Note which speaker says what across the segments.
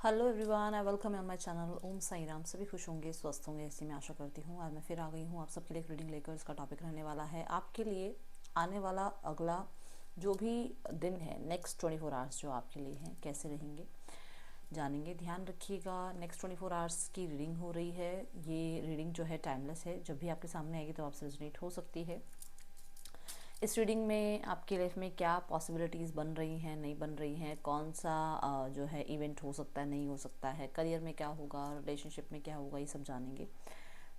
Speaker 1: Hello everyone, I welcome on my channel. Om Sai Ram. सभी खुश होंगे, स्वस्थ होंगे, ऐसी मैं आशा करती हूँ। आज मैं फिर आ गई हूँ आप सबके लिए एक रीडिंग लेकर। इसका टॉपिक रहने वाला है आपके लिए आने वाला अगला जो भी दिन है, नेक्स्ट 24 आवर्स जो आपके लिए हैं कैसे रहेंगे जानेंगे। ध्यान रखिएगा, नेक्स्ट 24 आवर्स की रीडिंग हो रही है। ये रीडिंग जो है टाइमलेस है, जब भी आपके सामने आएगी तो आपसे रेजोनेट हो सकती है। इस रीडिंग में आपकी लाइफ में क्या पॉसिबिलिटीज़ बन रही हैं, नहीं बन रही हैं, कौन सा जो है इवेंट हो सकता है, नहीं हो सकता है, करियर में क्या होगा, रिलेशनशिप में क्या होगा, ये सब जानेंगे।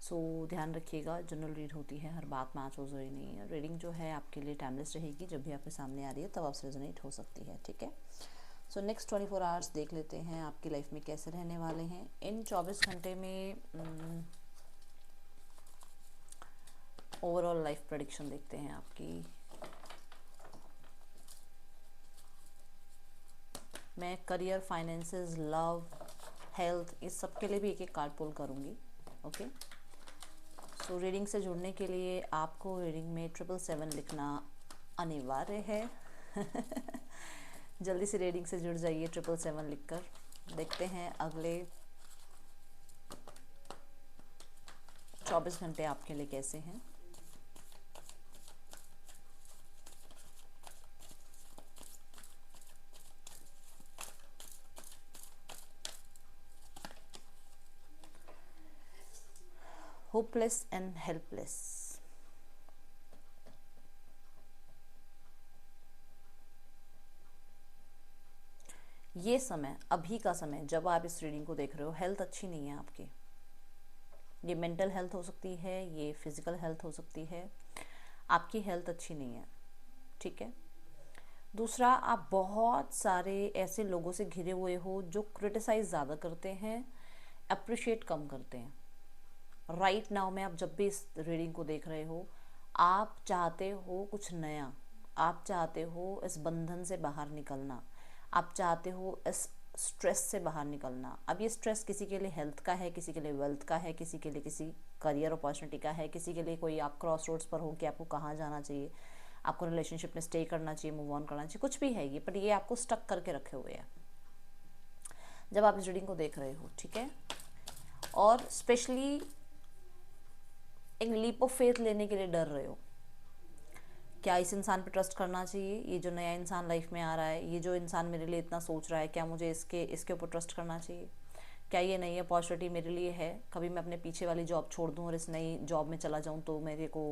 Speaker 1: सो ध्यान रखिएगा, जनरल रीड होती है, हर बात मैच हो जरूरी नहीं है। रीडिंग जो है आपके लिए टाइमलेस रहेगी, जब भी आपके सामने आ रही है तब आपसे रेजोनेट हो सकती है, ठीक है। सो नेक्स्ट 24 आवर्स देख लेते हैं आपकी लाइफ में कैसे रहने वाले हैं। इन 24 घंटे में ओवरऑल लाइफ प्रेडिक्शन देखते हैं आपकी। मैं करियर, फाइनेंसेस, लव, हेल्थ, इस सब के लिए भी एक एक कार्ड पुल करूँगी। ओके, सो रीडिंग से जुड़ने के लिए आपको रीडिंग में 777 लिखना अनिवार्य है। जल्दी से रीडिंग से जुड़ जाइए 777 लिखकर। देखते हैं अगले 24 घंटे आपके लिए कैसे हैं। Hopeless and helpless. ये समय, अभी का समय जब आप इस रीडिंग को देख रहे हो, हेल्थ अच्छी नहीं है आपकी। ये मेंटल हेल्थ हो सकती है, ये फिजिकल हेल्थ हो सकती है। आपकी हेल्थ अच्छी नहीं है, ठीक है। दूसरा, आप बहुत सारे ऐसे लोगों से घिरे हुए हो जो क्रिटिसाइज ज़्यादा करते हैं, अप्रिशिएट कम करते हैं। राइट नाउ में आप जब भी इस रीडिंग को देख रहे हो, आप चाहते हो कुछ नया, आप चाहते हो इस बंधन से बाहर निकलना, आप चाहते हो इस स्ट्रेस से बाहर निकलना। अब ये स्ट्रेस किसी के लिए हेल्थ का है, किसी के लिए वेल्थ का है, किसी के लिए किसी करियर अपॉर्चुनिटी का है, किसी के लिए कोई आप क्रॉस रोड्स पर हो कि आपको कहाँ जाना चाहिए, आपको रिलेशनशिप में स्टे करना चाहिए, मूव ऑन करना चाहिए, कुछ भी है ये, पर ये आपको स्टक करके रखे हुए हैं जब आप इस रीडिंग को देख रहे हो, ठीक है। और स्पेशली एक लीप ऑफ फेथ लेने के लिए डर रहे हो। क्या इस इंसान पे ट्रस्ट करना चाहिए, ये जो नया इंसान लाइफ में आ रहा है, ये जो इंसान मेरे लिए इतना सोच रहा है, क्या मुझे इसके ऊपर ट्रस्ट करना चाहिए, क्या ये नई अपॉर्चुनिटी मेरे लिए है, कभी मैं अपने पीछे वाली जॉब छोड़ दूँ और इस नई जॉब में चला जाऊँ तो मेरे को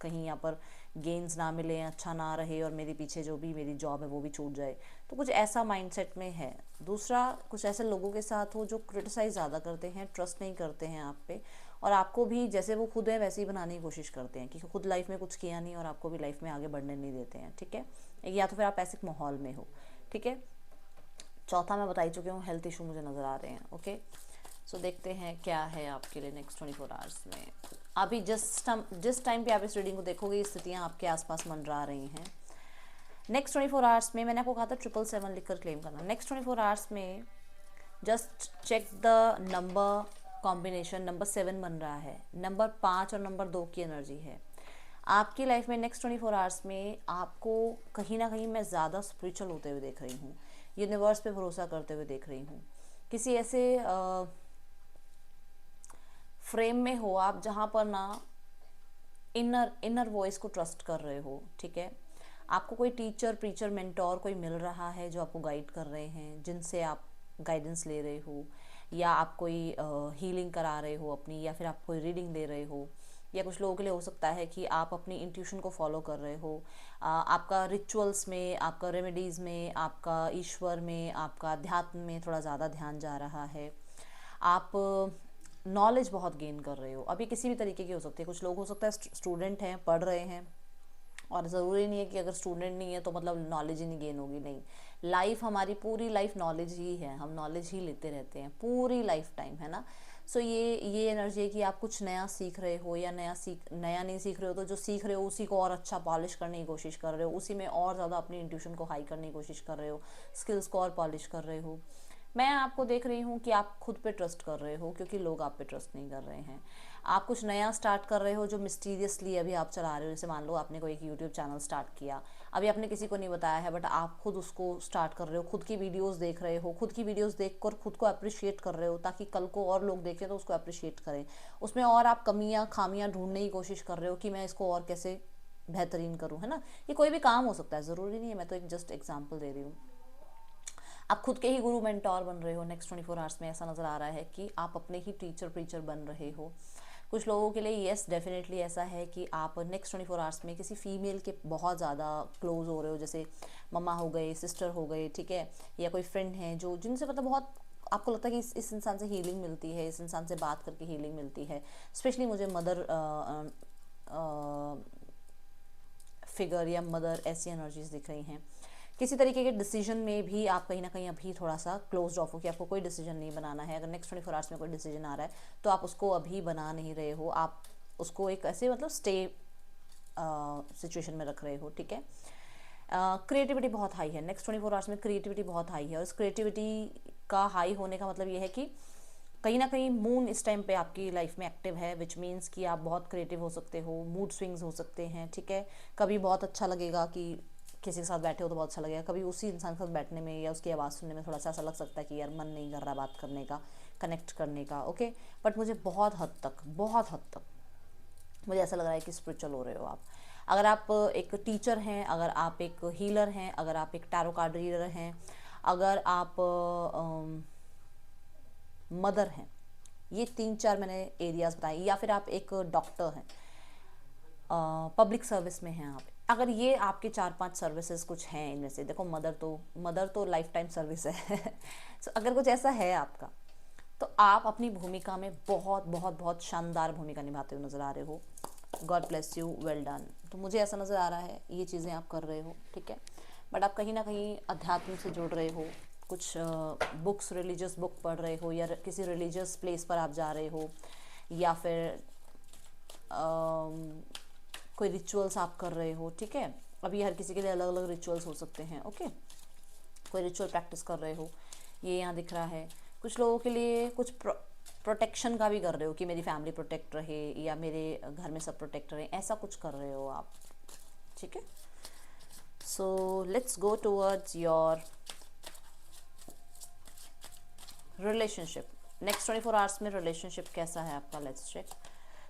Speaker 1: कहीं यहाँ पर गेन्स ना मिले, अच्छा ना रहे और मेरे पीछे जो भी मेरी जॉब है वो भी छूट जाए, तो कुछ ऐसा माइंडसेट में है। दूसरा, कुछ ऐसे लोगों के साथ हो जो क्रिटिसाइज ज़्यादा करते हैं, ट्रस्ट नहीं करते हैं आप पे, और आपको भी जैसे वो खुद है वैसे ही बनाने की कोशिश करते हैं कि खुद लाइफ में कुछ किया नहीं और आपको भी लाइफ में आगे बढ़ने नहीं देते हैं, ठीक है। या तो फिर आप ऐसे माहौल में हो, ठीक है। चौथा मैं बता ही चुकी हूँ, हेल्थ इशू मुझे नज़र आ रहे हैं। ओके, सो देखते हैं क्या है आपके लिए नेक्स्ट 24 आवर्स में। अभी जिस टाइम पे आप इस रीडिंग को देखोगे, स्थितियाँ आपके आसपास मंडरा रही हैं। नेक्स्ट 24 आवर्स में मैंने आपको कहा था 777 लिखकर क्लेम करना। नेक्स्ट 24 आवर्स में just check the number combination. Number 7 बन रहा है, नंबर 5 और नंबर 2 की एनर्जी है आपकी लाइफ में। नेक्स्ट 24 आवर्स में आपको कहीं ना कहीं मैं ज़्यादा स्पिरिचुअल होते हुए देख रही हूँ, यूनिवर्स पे भरोसा करते हुए देख रही हूँ। किसी ऐसे फ्रेम में हो आप जहाँ पर ना इनर वॉइस को ट्रस्ट कर रहे हो, ठीक है। आपको कोई टीचर, प्रीचर, मेंटोर कोई मिल रहा है जो आपको गाइड कर रहे हैं, जिनसे आप गाइडेंस ले रहे हो, या आप कोई हीलिंग करा रहे हो अपनी, या फिर आप कोई रीडिंग ले रहे हो, या कुछ लोगों के लिए हो सकता है कि आप अपनी इंट्यूशन को फॉलो कर रहे हो। आपका रिचुअल्स में, आपका रेमेडीज़ में, आपका ईश्वर में, आपका अध्यात्म में थोड़ा ज़्यादा ध्यान जा रहा है। आप नॉलेज बहुत गेन कर रहे हो। अभी किसी भी तरीके की हो सकती है। कुछ लोग हो सकता है स्टूडेंट हैं, पढ़ रहे हैं, और ज़रूरी नहीं है कि अगर स्टूडेंट नहीं है तो मतलब नॉलेज ही नहीं गेन होगी, नहीं। लाइफ, हमारी पूरी लाइफ नॉलेज ही है, हम नॉलेज ही लेते रहते हैं पूरी लाइफ टाइम, है ना। सो ये एनर्जी है कि आप कुछ नया सीख रहे हो, या नया नहीं सीख रहे हो तो जो सीख रहे हो उसी को और अच्छा पॉलिश करने की कोशिश कर रहे हो, उसी में और ज़्यादा अपनी इंट्यूशन को हाई करने की कोशिश कर रहे हो, स्किल्स को और पॉलिश कर रहे हो। मैं आपको देख रही हूँ कि आप खुद पे ट्रस्ट कर रहे हो, क्योंकि लोग आप पे ट्रस्ट नहीं कर रहे हैं। आप कुछ नया स्टार्ट कर रहे हो जो मिस्टीरियसली अभी आप चला रहे हो। जैसे मान लो आपने कोई एक यूट्यूब चैनल स्टार्ट किया, अभी आपने किसी को नहीं बताया है, बट आप खुद उसको स्टार्ट कर रहे हो, खुद की वीडियोस देख रहे हो, खुद की वीडियोस देखकर खुद को अप्रिशिएट कर रहे हो, ताकि कल को और लोग देखें तो उसको अप्रिशिएट करें। उसमें और आप कमियां खामियां ढूंढने की कोशिश कर रहे हो कि मैं इसको और कैसे बेहतरीन करूँ, है ना। ये कोई भी काम हो सकता है, ज़रूरी नहीं है, मैं तो एक जस्ट एग्जाम्पल दे रही हूँ। आप खुद के ही गुरु मेंटोर बन रहे हो नेक्स्ट 24 आवर्स में, ऐसा नज़र आ रहा है कि आप अपने ही टीचर प्रीचर बन रहे हो। कुछ लोगों के लिए येस डेफिनेटली ऐसा है कि आप नेक्स्ट 24 आवर्स में किसी फीमेल के बहुत ज़्यादा क्लोज हो रहे हो, जैसे मम्मा हो गए, सिस्टर हो गए, ठीक है, या कोई फ्रेंड है जो जिनसे मतलब बहुत आपको लगता है कि इस इंसान से हीलिंग मिलती है, इस इंसान से बात करके हीलिंग मिलती है। स्पेशली मुझे मदर फिगर या मदर ऐसी एनर्जीज दिख रही हैं। किसी तरीके के डिसीजन में भी आप कहीं ना कहीं अभी थोड़ा सा क्लोज ऑफ हो कि आपको कोई डिसीजन नहीं बनाना है। अगर नेक्स्ट 24 आवर्स में कोई डिसीजन आ रहा है तो आप उसको अभी बना नहीं रहे हो, आप उसको एक ऐसे मतलब स्टे सिचुएशन में रख रहे हो, ठीक है। क्रिएटिविटी बहुत हाई है नेक्स्ट 24 आवर्स में, क्रिएटिविटी बहुत हाई है, और इस क्रिएटिविटी का हाई होने का मतलब ये है कि कहीं ना कहीं मून इस टाइम पे आपकी लाइफ में एक्टिव है, विच मीन्स कि आप बहुत क्रिएटिव हो सकते हो, मूड स्विंग्स हो सकते हैं, ठीक है। कभी बहुत अच्छा लगेगा कि किसी के साथ बैठे हो तो बहुत अच्छा लगेगा, कभी उसी इंसान के साथ बैठने में या उसकी आवाज़ सुनने में थोड़ा सा ऐसा लग सकता है कि यार मन नहीं कर रहा बात करने का, कनेक्ट करने का, ओके। बट मुझे बहुत हद तक मुझे ऐसा लग रहा है कि स्पिरिचुअल हो रहे हो आप। अगर आप एक टीचर हैं, अगर आप एक हीलर हैं, अगर आप एक टैरो कार्ड रीडर हैं, अगर आप मदर हैं, ये 3-4 मैंने एरियाज बताए, या फिर आप एक डॉक्टर हैं, पब्लिक सर्विस में हैं आप, अगर ये आपके 4-5 सर्विसेज कुछ हैं इनमें से, देखो मदर तो लाइफ टाइम सर्विस है so, अगर कुछ ऐसा है आपका, तो आप अपनी भूमिका में बहुत बहुत बहुत शानदार भूमिका निभाते हुए नजर आ रहे हो। God bless you, well done. तो मुझे ऐसा नज़र आ रहा है ये चीज़ें आप कर रहे हो, ठीक है। बट आप कहीं ना कहीं अध्यात्म से जुड़ रहे हो, कुछ बुक्स, रिलीजियस बुक पढ़ रहे हो, या किसी रिलीजियस प्लेस पर आप जा रहे हो, या फिर कोई रिचुअल्स आप कर रहे हो, ठीक है। अभी हर किसी के लिए अलग अलग रिचुअल्स हो सकते हैं, ओके। कोई रिचुअल प्रैक्टिस कर रहे हो, ये यहाँ दिख रहा है। कुछ लोगों के लिए कुछ प्रोटेक्शन का भी कर रहे हो कि मेरी फैमिली प्रोटेक्ट रहे, या मेरे घर में सब प्रोटेक्ट रहे, ऐसा कुछ कर रहे हो आप, ठीक है। So let's go towards your relationship. Next 24 hours में रिलेशनशिप कैसा है आपका, लेट्स चेक।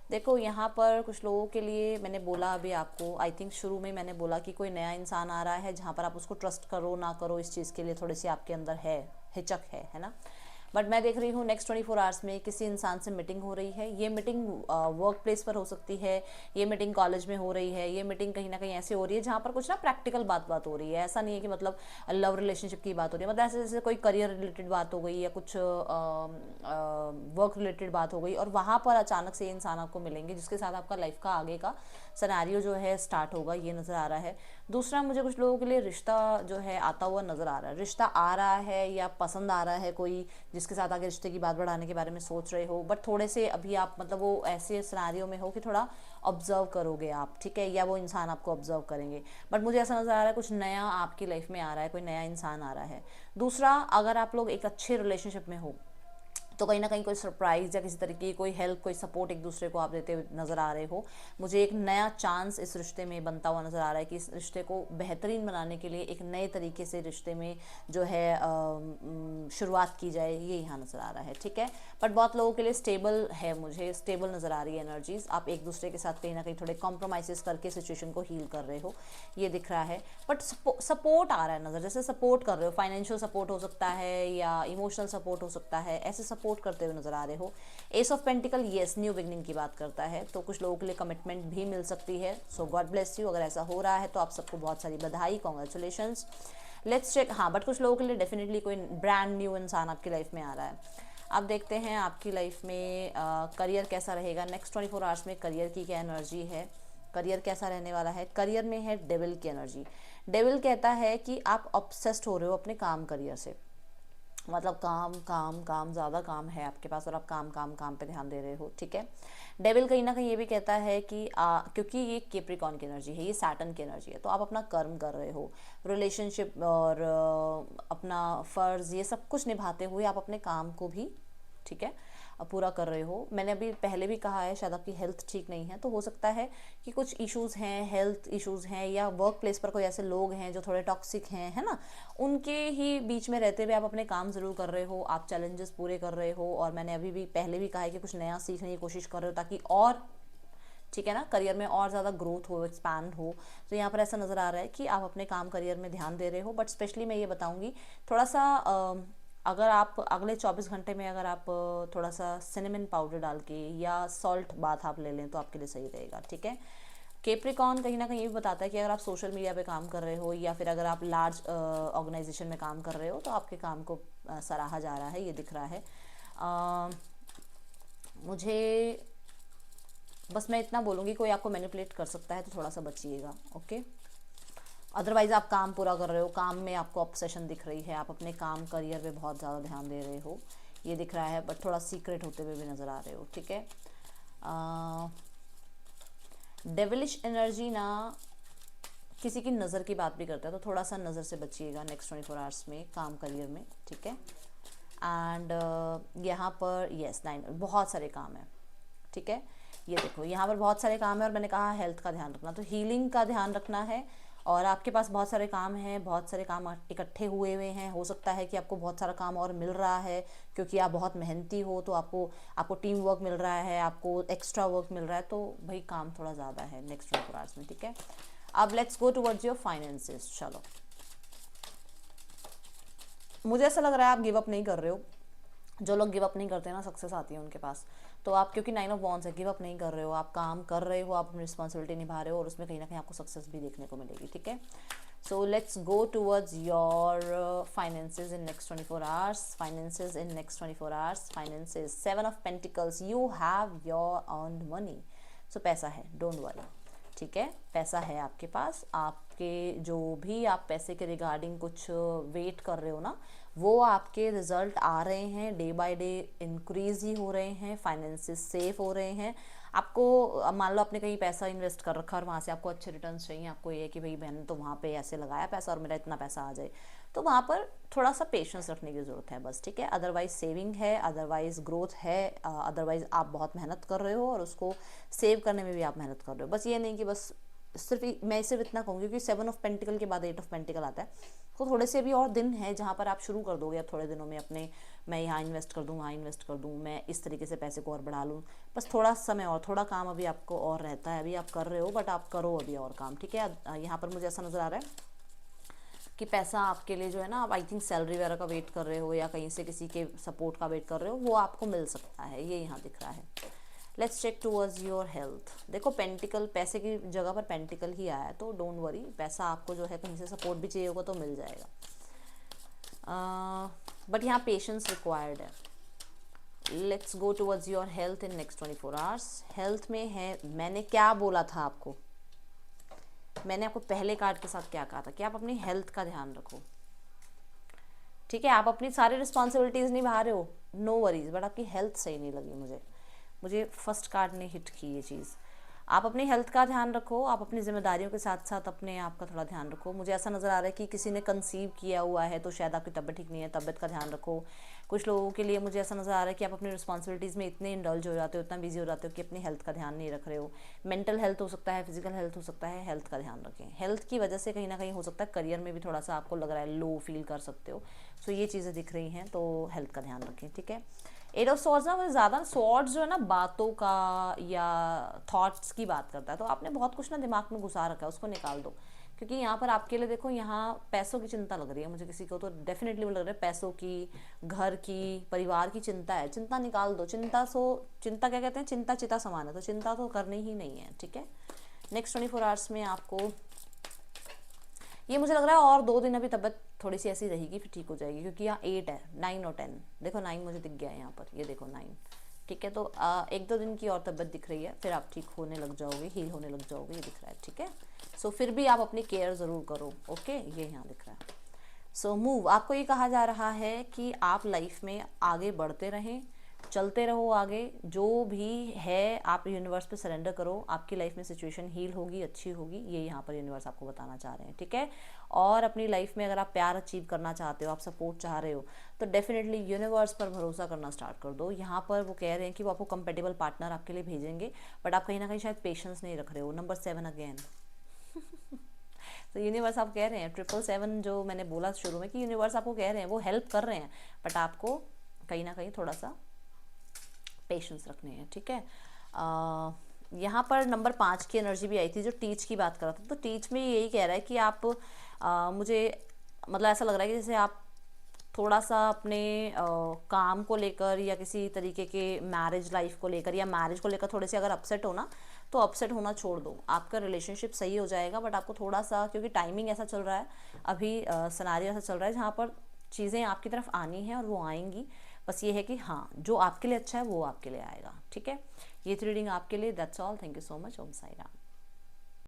Speaker 1: देखो यहाँ पर कुछ लोगों के लिए मैंने बोला अभी आपको, आई थिंक शुरू में मैंने बोला कि कोई नया इंसान आ रहा है जहाँ पर आप उसको ट्रस्ट करो ना करो, इस चीज़ के लिए थोड़ी सी आपके अंदर है हिचक है ना। बट मैं देख रही हूँ नेक्स्ट 24 आवर्स में किसी इंसान से मीटिंग हो रही है। ये मीटिंग वर्क प्लेस पर हो सकती है, ये मीटिंग कॉलेज में हो रही है, ये मीटिंग कहीं ना कहीं ऐसे हो रही है जहाँ पर कुछ ना प्रैक्टिकल बात हो रही है। ऐसा नहीं है कि मतलब लव रिलेशनशिप की बात हो रही है, मतलब ऐसे जैसे कोई करियर रिलेटेड बात हो गई या कुछ वर्क रिलेटेड बात हो गई, और वहाँ पर अचानक से ये इंसान आपको मिलेंगे जिसके साथ आपका लाइफ का आगे का सिनेरियो जो है स्टार्ट होगा, ये नज़र आ रहा है। दूसरा, मुझे कुछ लोगों के लिए रिश्ता जो है आता हुआ नज़र आ रहा है। रिश्ता आ रहा है या पसंद आ रहा है कोई जिसके साथ आगे रिश्ते की बात बढ़ाने के बारे में सोच रहे हो, बट थोड़े से अभी आप मतलब वो ऐसे सिनेरियो में हो कि थोड़ा ऑब्जर्व करोगे आप, ठीक है, या वो इंसान आपको ऑब्जर्व करेंगे। बट मुझे ऐसा नज़र आ रहा है कुछ नया आपकी लाइफ में आ रहा है, कोई नया इंसान आ रहा है। दूसरा, अगर आप लोग एक अच्छे रिलेशनशिप में हो तो कहीं ना कहीं कोई सरप्राइज़ या किसी तरीके की कोई हेल्प, कोई सपोर्ट एक दूसरे को आप देते हुए नज़र आ रहे हो। मुझे एक नया चांस इस रिश्ते में बनता हुआ नज़र आ रहा है कि इस रिश्ते को बेहतरीन बनाने के लिए एक नए तरीके से रिश्ते में जो है शुरुआत की जाए, ये यहाँ नज़र आ रहा है, ठीक है। बट बहुत लोगों के लिए स्टेबल है, मुझे स्टेबल नज़र आ रही है एनर्जीज। आप एक दूसरे के साथ कहीं ना कहीं थोड़े कॉम्प्रोमाइज़ करके सिचुएशन को हील कर रहे हो, ये दिख रहा है। बट सपोर्ट आ रहा है नज़र, जैसे सपोर्ट कर रहे हो, फाइनेंशियल सपोर्ट हो सकता है या इमोशनल सपोर्ट हो सकता है, ऐसे सपोर्ट करते हुए नजर आ रहे हो। S of pentacle, yes, new beginning की बात करता है, तो कुछ लोगों के लिए कमिटमेंट भी मिल सकती है। सो गॉड ब्लेस यू, अगर ऐसा हो रहा है तो आप सबको बहुत सारी बधाई, कॉन्ग्रेचुलेशंस। Let's check. हाँ, बट कुछ लोगों के लिए डेफिनेटली कोई ब्रांड न्यू इंसान आपकी लाइफ में आ रहा है। अब देखते हैं आपकी लाइफ में करियर कैसा रहेगा नेक्स्ट 24 आवर्स में। करियर की क्या एनर्जी है, करियर कैसा रहने वाला है। करियर में है डेविल की एनर्जी। डेविल कहता है कि आप ऑब्सेस्ड हो रहे हो अपने काम करियर से, मतलब काम काम काम, ज़्यादा काम है आपके पास और आप काम काम काम पे ध्यान दे रहे हो, ठीक है। डेविल कहीं ना कहीं ये भी कहता है कि क्योंकि ये कैप्रिकॉर्न की एनर्जी है, ये सैटर्न की एनर्जी है, तो आप अपना कर्म कर रहे हो, रिलेशनशिप और अपना फ़र्ज़, ये सब कुछ निभाते हुए आप अपने काम को भी ठीक है, पूरा कर रहे हो। मैंने अभी पहले भी कहा है, शायद आपकी हेल्थ ठीक नहीं है, तो हो सकता है कि कुछ इश्यूज़ हैं, हेल्थ इश्यूज़ हैं, या वर्क प्लेस पर कोई ऐसे लोग हैं जो थोड़े टॉक्सिक हैं, है ना, उनके ही बीच में रहते हुए आप अपने काम ज़रूर कर रहे हो, आप चैलेंजेस पूरे कर रहे हो। और मैंने अभी भी पहले भी कहा है कि कुछ नया सीखने की कोशिश कर रहे हो, ताकि और, ठीक है ना, करियर में और ज़्यादा ग्रोथ हो, एक्सपैंड हो। तो यहाँ पर ऐसा नज़र आ रहा है कि आप अपने काम करियर में ध्यान दे रहे हो। बट स्पेशली मैं ये बताऊँगी, थोड़ा सा अगर आप अगले 24 घंटे में अगर आप थोड़ा सा सिनेमन पाउडर डाल के या सॉल्ट बाथ आप ले लें तो आपके लिए सही रहेगा, ठीक है। कैप्रिकॉर्न कहीं ना कहीं ये भी बताता है कि अगर आप सोशल मीडिया पे काम कर रहे हो या फिर अगर आप लार्ज ऑर्गेनाइजेशन में काम कर रहे हो तो आपके काम को सराहा जा रहा है, ये दिख रहा है। मुझे बस मैं इतना बोलूँगी, कोई आपको मैनिपुलेट कर सकता है तो थोड़ा सा बचिएगा, ओके। अदरवाइज़ आप काम पूरा कर रहे हो, काम में आपको ऑब्सेशन दिख रही है, आप अपने काम करियर पे बहुत ज़्यादा ध्यान दे रहे हो, ये दिख रहा है। बट थोड़ा सीक्रेट होते हुए भी नज़र आ रहे हो, ठीक है। डेविलिश एनर्जी ना किसी की नज़र की बात भी करता है, तो थोड़ा सा नज़र से बचिएगा नेक्स्ट 24 आवर्स में काम करियर में, ठीक है। एंड यहाँ पर यस 9 बहुत सारे काम हैं, ठीक है। ये देखो यहाँ पर बहुत सारे काम है, और मैंने कहा हेल्थ का ध्यान रखना, तो हीलिंग का ध्यान रखना है। और आपके पास बहुत सारे काम हैं, बहुत सारे काम इकट्ठे हुए हुए हैं। हो सकता है कि आपको बहुत सारा काम और मिल रहा है, क्योंकि आप बहुत मेहनती हो, तो आपको टीम वर्क मिल रहा है, आपको एक्स्ट्रा वर्क मिल रहा है, तो भाई काम थोड़ा ज़्यादा है नेक्स्ट 24 आवर्स में, ठीक है। अब let's go towards your finances. चलो, मुझे ऐसा लग रहा है आप गिव अप नहीं कर रहे हो। जो लोग गिव अप नहीं करते ना, सक्सेस आती है उनके पास। तो आप, क्योंकि 9 ऑफ वॉन्ड्स है, गिव अप नहीं कर रहे हो, आप काम कर रहे हो, आप अपनी रिस्पॉन्सिबिलिटी निभा रहे हो, और उसमें कहीं ना कहीं आपको सक्सेस भी देखने को मिलेगी, ठीक है। So let's go towards your finances in next 24 hours. Finances in next 24 hours, finances 7 of pentacles, you have your earned money. So पैसा है, डोंट वरी, ठीक है, पैसा है आपके पास। आपके जो भी आप पैसे के रिगार्डिंग कुछ वेट कर रहे हो ना, वो आपके रिजल्ट आ रहे हैं, डे बाय डे इंक्रीज ही हो रहे हैं, फाइनेंसेस सेफ हो रहे हैं। आपको मान लो आपने कहीं पैसा इन्वेस्ट कर रखा और वहाँ से आपको अच्छे रिटर्न्स चाहिए, आपको ये है कि भाई मैंने तो वहाँ पे ऐसे लगाया पैसा और मेरा इतना पैसा आ जाए, तो वहाँ पर थोड़ा सा पेशेंस रखने की ज़रूरत है बस, ठीक है। अदरवाइज सेविंग है, अदरवाइज ग्रोथ है, अदरवाइज आप बहुत मेहनत कर रहे हो और उसको सेव करने में भी आप मेहनत कर रहे हो। बस ये नहीं कि बस मैं सिर्फ इतना कहूँगी कि 7 ऑफ पेंटिकल के बाद 8 ऑफ पेंटिकल आता है, तो थोड़े से भी और दिन हैं जहाँ पर आप शुरू कर दोगे अब थोड़े दिनों में अपने, मैं यहाँ इन्वेस्ट कर दूँ, वहाँ इन्वेस्ट कर दूँ, मैं इस तरीके से पैसे को और बढ़ा लूँ। बस थोड़ा समय और, थोड़ा काम अभी आपको और रहता है, अभी आप कर रहे हो बट आप करो अभी और काम, ठीक है। यहाँ पर मुझे ऐसा नज़र आ रहा है कि पैसा आपके लिए जो है ना, आप आई थिंक सैलरी वगैरह का वेट कर रहे हो या कहीं से किसी के सपोर्ट का वेट कर रहे हो, वो आपको मिल सकता है, ये यहाँ दिख रहा है। Let's check towards your health. देखो पेंटिकल, पैसे की जगह पर पेंटिकल ही आया है, तो डोंट वरी, पैसा आपको जो है कहीं से सपोर्ट भी चाहिए होगा तो मिल जाएगा। बट यहाँ पेशेंस रिक्वायर्ड है। Let's go towards your health in next 24 hours. Health में है, मैंने क्या बोला था आपको, मैंने आपको पहले कार्ड के साथ क्या कहा था कि आप अपनी हेल्थ का ध्यान रखो, ठीक है। आप अपनी सारी रिस्पॉन्सिबिलिटीज़ निभा रहे हो, नो वरीज, बट आपकी हेल्थ सही नहीं लगी मुझे फर्स्ट कार्ड ने हिट की ये चीज़। आप अपनी हेल्थ का ध्यान रखो, आप अपनी जिम्मेदारियों के साथ साथ अपने आप का थोड़ा ध्यान रखो। मुझे ऐसा नज़र आ रहा है कि किसी ने कंसीव किया हुआ है, तो शायद आपकी तबीयत ठीक नहीं है, तबीयत का ध्यान रखो। कुछ लोगों के लिए मुझे ऐसा नज़र आ रहा है कि आप अपनी रिस्पॉन्सिबिलिटीज़ में इतने इंडल्ज हो जाते हो, इतना बिजी हो जाते हो कि अपनी हेल्थ का ध्यान नहीं रख रहे हो। मेंटल हेल्थ हो सकता है, फिजिकल हेल्थ हो सकता है, हेल्थ का ध्यान रखें। हेल्थ की वजह से कहीं ना कहीं हो सकता है करियर में भी थोड़ा सा आपको लग रहा है लो फील कर सकते हो, सो ये चीज़ें दिख रही हैं, तो हेल्थ का ध्यान रखें, ठीक है। 8 ऑफ स्वॉर्ड्स ना, ज़्यादा स्वॉर्ड्स जो है ना बातों का या थॉट्स की बात करता है, तो आपने बहुत कुछ ना दिमाग में घुसा रखा है, उसको निकाल दो। क्योंकि यहाँ पर आपके लिए देखो, यहाँ पैसों की चिंता लग रही है मुझे, किसी को तो डेफिनेटली लग रहा है पैसों की, घर की, परिवार की चिंता है। चिंता निकाल दो, चिंता क्या कहते हैं, चिंता चिता समान है, तो चिंता तो करनी ही नहीं है, ठीक है। नेक्स्ट 24 आवर्स में आपको ये मुझे लग रहा है और 2 दिन अभी तबीयत थोड़ी सी ऐसी रहेगी, फिर ठीक हो जाएगी, क्योंकि यहाँ 8 है, 9 और 10, देखो 9 मुझे दिख गया है यहाँ पर, ये देखो 9, ठीक है। तो 1-2 दिन की और तबीयत दिख रही है, फिर आप ठीक होने लग जाओगे, हील होने लग जाओगे, ये दिख रहा है, ठीक है। सो फिर भी आप अपनी केयर ज़रूर करो, ओके, ये यहाँ दिख रहा है। सो मूव, आपको ये कहा जा रहा है कि आप लाइफ में आगे बढ़ते रहें, चलते रहो आगे, जो भी है आप यूनिवर्स पे सरेंडर करो, आपकी लाइफ में सिचुएशन हील होगी, अच्छी होगी, ये यहाँ पर यूनिवर्स आपको बताना चाह रहे हैं, ठीक है। और अपनी लाइफ में अगर आप प्यार अचीव करना चाहते हो, आप सपोर्ट चाह रहे हो, तो डेफिनेटली यूनिवर्स पर भरोसा करना स्टार्ट कर दो। यहाँ पर वो कह रहे हैं कि वो आपको कंपेटेबल पार्टनर आपके लिए भेजेंगे, बट आप कहीं ना कहीं शायद पेशेंस नहीं रख रहे हो। Number 7 again. तो यूनिवर्स आप कह रहे हैं 777 जो मैंने बोला शुरू में कि यूनिवर्स आपको कह रहे हैं, वो हेल्प कर रहे हैं, बट आपको कहीं ना कहीं थोड़ा सा पेशेंस रखने हैं, ठीक है। यहाँ पर नंबर 5 की एनर्जी भी आई थी जो टीच की बात कर रहा था। तो टीच में यही कह रहा है कि आप मुझे मतलब ऐसा लग रहा है कि जैसे आप थोड़ा सा अपने काम को लेकर या किसी तरीके के मैरिज लाइफ को लेकर या मैरिज को लेकर थोड़े से अगर अपसेट हो ना, तो अपसेट होना छोड़ दो, आपका रिलेशनशिप सही हो जाएगा। बट आपको थोड़ा सा, क्योंकि टाइमिंग ऐसा चल रहा है अभी, सिनेरियो ऐसा चल रहा है जहाँ पर चीज़ें आपकी तरफ आनी है और वो आएंगी। बस ये है कि हाँ, जो आपके लिए अच्छा है वो आपके लिए आएगा, ठीक है। ये थी रीडिंग आपके लिए। That's all. Thank you so much. Om Sai Ram.